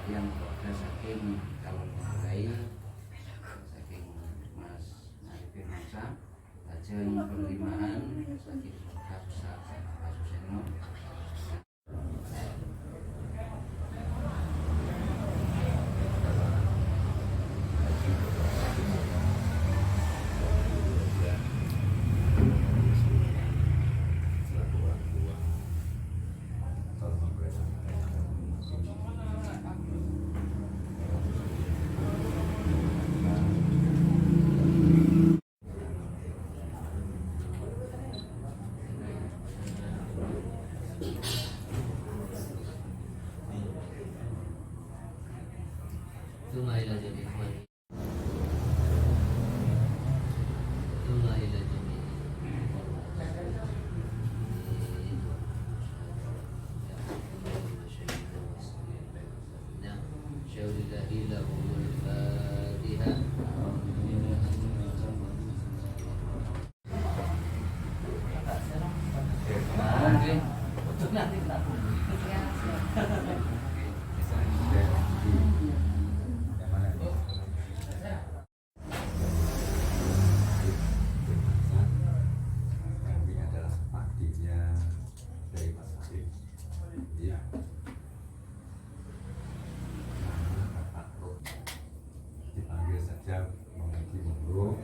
yang keluarga saking calon mempelai saking Mas Arifin Masa lajeng penerimaan saking keluarga besar Pak Suseno. ثم إلى جميع إخواني ثم إلى جميع نعم شاور الله له الفاتحة. Kami adalah adiknya dari Mas Arif. Ya. Nama Pak Ro. Dipanggil saja Mengaji Monggo.